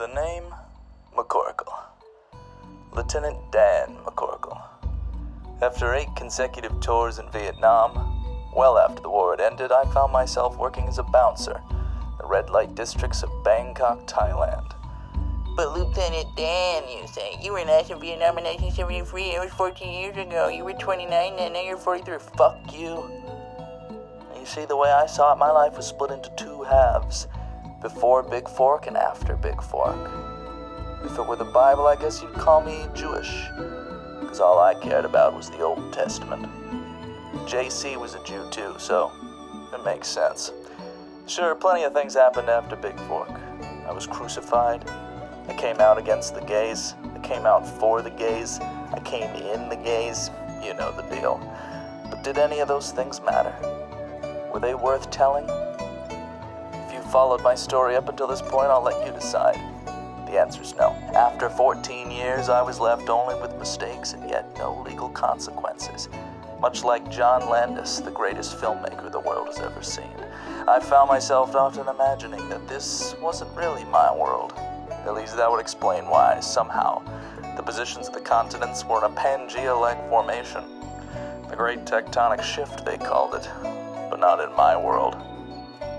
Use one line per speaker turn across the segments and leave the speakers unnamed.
The name, McCORKLE. Lieutenant Dan McCORKLE. After 8 consecutive tours in Vietnam, well after the war had ended, I found myself working as a bouncer in the red light districts of Bangkok, Thailand.
But Lieutenant Dan, you say, you were last in Vietnam in 1973. It was 14 years ago. You were 29 and now you're 43.
Fuck you. You see, the way I saw it, my life was split into 2 halves. Before Big Fork and after Big Fork. If it were the Bible, I guess you'd call me Jewish. Because all I cared about was the Old Testament. Jessy was a Jew too, so it makes sense. Sure, plenty of things happened after Big Fork. I was crucified. I came out against the gays. I came out for the gays. I came in the gays. You know the deal. But did any of those things matter? Were they worth telling? If you followed my story up until this point, I'll let you decide. The answer's no. After 14 years, I was left only with mistakes and yet no legal consequences. Much like John Landis, the greatest filmmaker the world has ever seen. I found myself often imagining that this wasn't really my world. At least that would explain why, somehow, the positions of the continents were in a Pangea-like formation. The Great Tectonic Shift, they called it. But not in my world.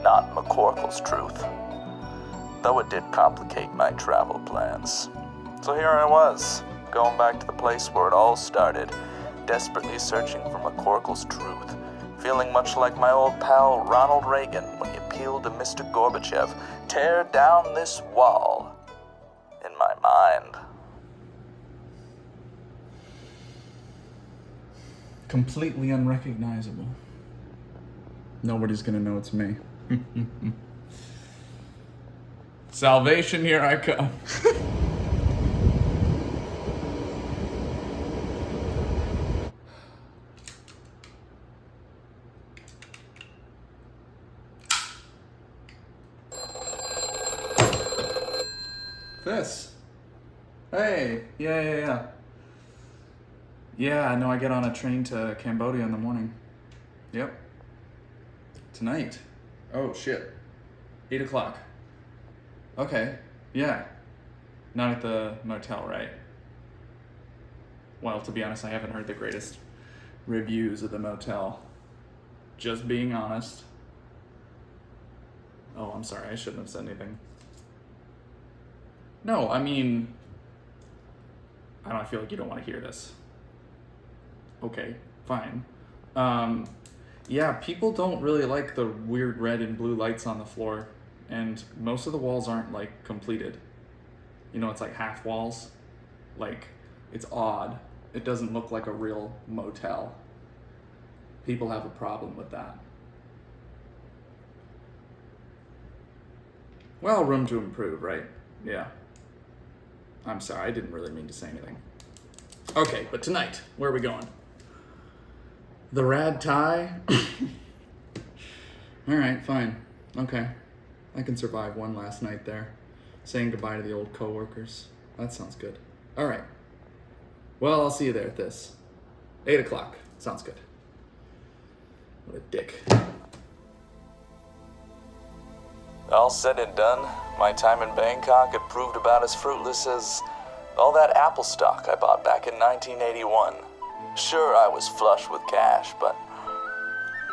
Not McCORKLE's truth. Though it did complicate my travel plans. So here I was, going back to the place where it all started, desperately searching for McCORKLE's truth, feeling much like my old pal Ronald Reagan when he appealed to Mr. Gorbachev, tear down this wall. In my mind.
Completely unrecognizable. Nobody's gonna know it's me. Salvation, here I come. This. Hey, yeah. Yeah, I know I get on a train to Cambodia in the morning. Yep. Tonight. Oh, shit. 8 o'clock. Okay, yeah. Not at the motel, right? Well, to be honest, I haven't heard the greatest reviews of the motel. Just being honest. Oh, I'm sorry, I shouldn't have said anything. No, I mean, I feel like you don't want to hear this. Okay, fine. Yeah, people don't really like the weird red and blue lights on the floor, and most of the walls aren't, like, completed. You know, it's like half walls. Like, it's odd. It doesn't look like a real motel. People have a problem with that. Well, room to improve, right? Yeah. I'm sorry, I didn't really mean to say anything. Okay, but tonight, where are we going? The Rad Thai? Alright, fine. Okay. I can survive one last night there. Saying goodbye to the old co-workers. That sounds good. Alright. Well, I'll see you there at this. 8 o'clock. Sounds good. What a dick.
All said and done, my time in Bangkok had proved about as fruitless as all that Apple stock I bought back in 1981. Sure, I was flush with cash, but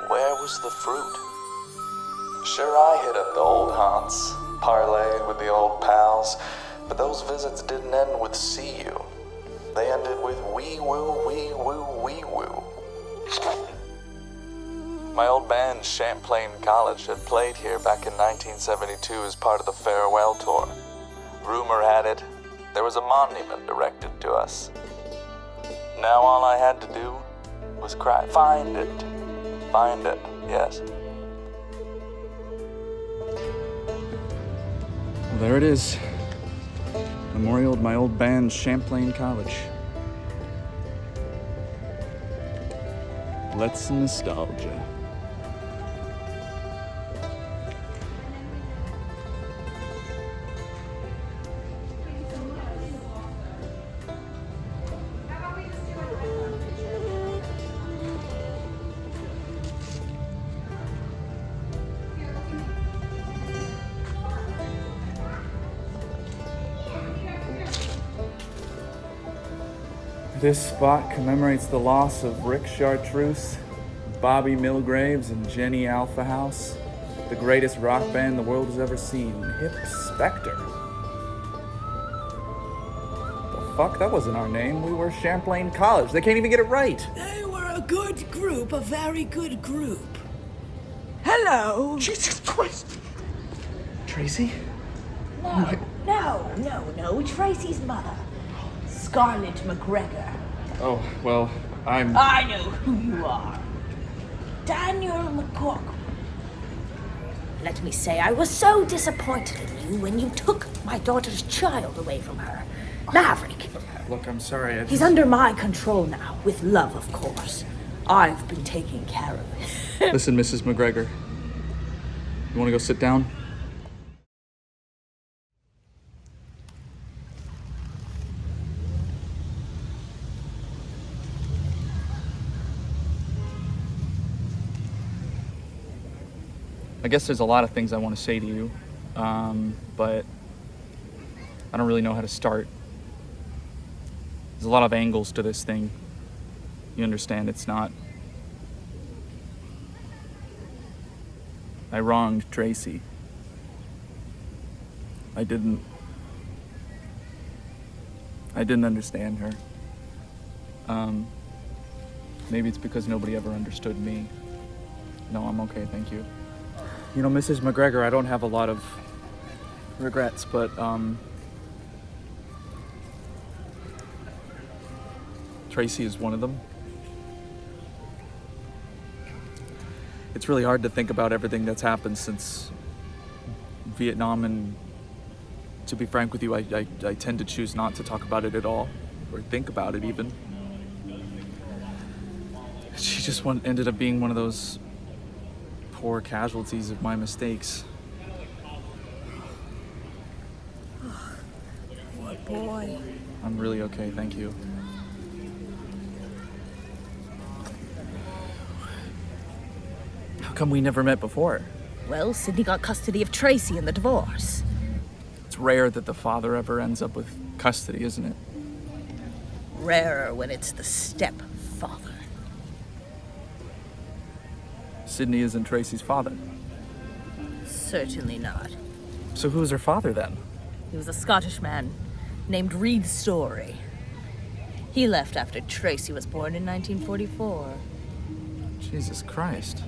where was the fruit? Sure, I hit up the old haunts, parlayed with the old pals, but those visits didn't end with see you. They ended with wee woo, wee woo, wee woo. My old band, Champlain College, had played here back in 1972 as part of the farewell tour. Rumor had it, there was a monument erected to us. Now all I had to do was cry, find it, yes.
Well, there it is. Memorial of my old band, Champlain College. Let's nostalgia. This spot commemorates the loss of Rick Chartreuse, Bobby Milgraves, and Jenny Alpha House, the greatest rock band the world has ever seen, Hip Spectre. The fuck? That wasn't our name. We were Champlain College. They can't even get it right.
They were a good group, a very good group. Hello.
Jesus Christ. Tracey?
No, Tracey's mother. Scarlett McGregor.
Oh, well,
I know who you are. Daniel McCORKLE. Let me say, I was so disappointed in you when you took my daughter's child away from her. Maverick.
Look, I'm sorry.
He's under my control now, with love, of course. I've been taking care of it.
Listen, Mrs. McGregor. You want to go sit down? I guess there's a lot of things I want to say to you, but I don't really know how to start. There's a lot of angles to this thing. You understand, it's not... I wronged Tracey. I didn't understand her. Maybe it's because nobody ever understood me. No, I'm okay, thank you. You know, Mrs. McGregor, I don't have a lot of regrets, but Tracey is one of them. It's really hard to think about everything that's happened since Vietnam, and to be frank with you, I tend to choose not to talk about it at all, or think about it even. She just ended up being one of those poor casualties of my mistakes.
What boy?
I'm really okay, thank you. How come we never met before?
Well, Sydney got custody of Tracey in the divorce.
It's rare that the father ever ends up with custody, isn't it?
Rarer when it's the stepfather.
Sydney isn't Tracey's father.
Certainly not.
So who's her father then?
He was a Scottish man named Reed Story. He left after Tracey was born in 1944.
Jesus Christ.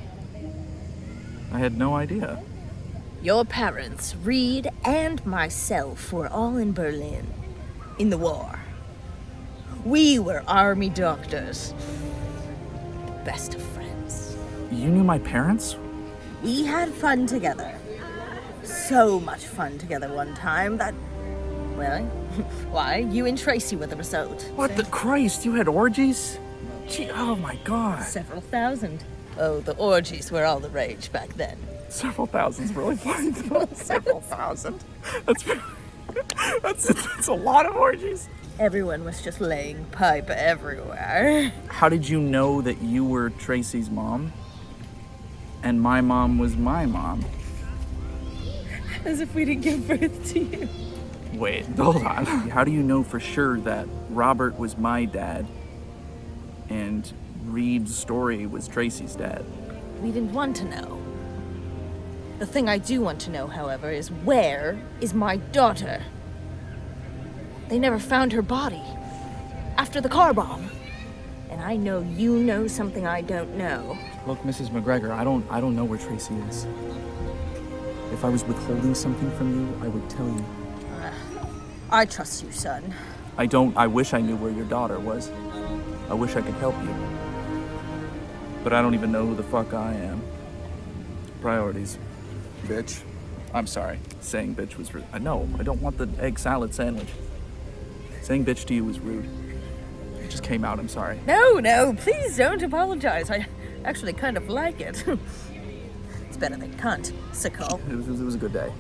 I had no idea.
Your parents, Reed and myself, were all in Berlin in the war. We were army doctors. Best of friends.
You knew my parents?
We had fun together. So much fun together one time that, well, why, you and Tracey were the result.
What the Christ? You had orgies? Gee, oh my God.
Several thousand. Oh, the orgies were all the rage back then.
Several thousand's really funny. Several thousand. That's a lot of orgies.
Everyone was just laying pipe everywhere.
How did you know that you were Tracey's mom? And my mom was my mom?
As if we didn't give birth to you.
Wait, hold on. How do you know for sure that Robert was my dad and Reed's Story was Tracey's dad?
We didn't want to know. The thing I do want to know, however, is where is my daughter? They never found her body after the car bomb. And I know you know something I don't know.
Look, Mrs. McGregor, I don't know where Tracey is. If I was withholding something from you, I would tell you.
I trust you, son.
I wish I knew where your daughter was. I wish I could help you. But I don't even know who the fuck I am. Priorities. Bitch. I'm sorry. Saying bitch was rude. No, I don't want the egg salad sandwich. Saying bitch to you was rude. It just came out, I'm sorry.
No, please don't apologize. I actually kind of like it. It's better than cunt, sicko.
It was a good day.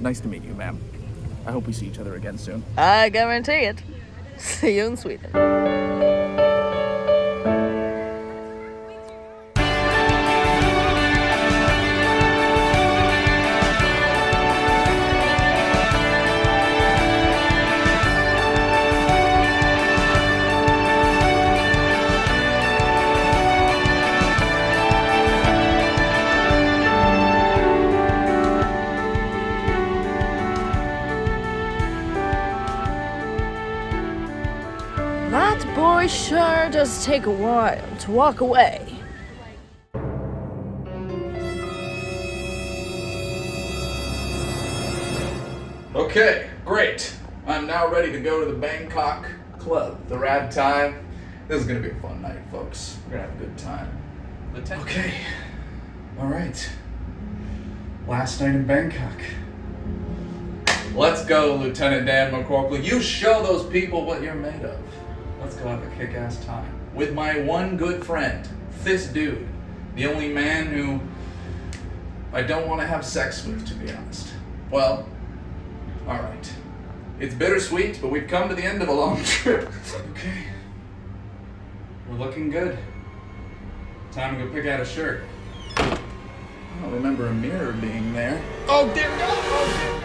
Nice to meet you, ma'am. I hope we see each other again soon.
I guarantee it. See you in Sweden. it sure does take a while to walk away.
Okay, great. I'm now ready to go to the Bangkok club, the rad time. This is gonna be a fun night, folks. We're gonna have a good time. Okay, all right. Last night in Bangkok. Let's go, Lieutenant Dan McCORKLE. You show those people what you're made of. Let's go have a kick-ass time. With my one good friend, this dude. The only man who I don't want to have sex with, to be honest. Well, alright. It's bittersweet, but we've come to the end of a long trip. Okay. We're looking good. Time to go pick out a shirt. I don't remember a mirror being there. Oh, there we go! Oh,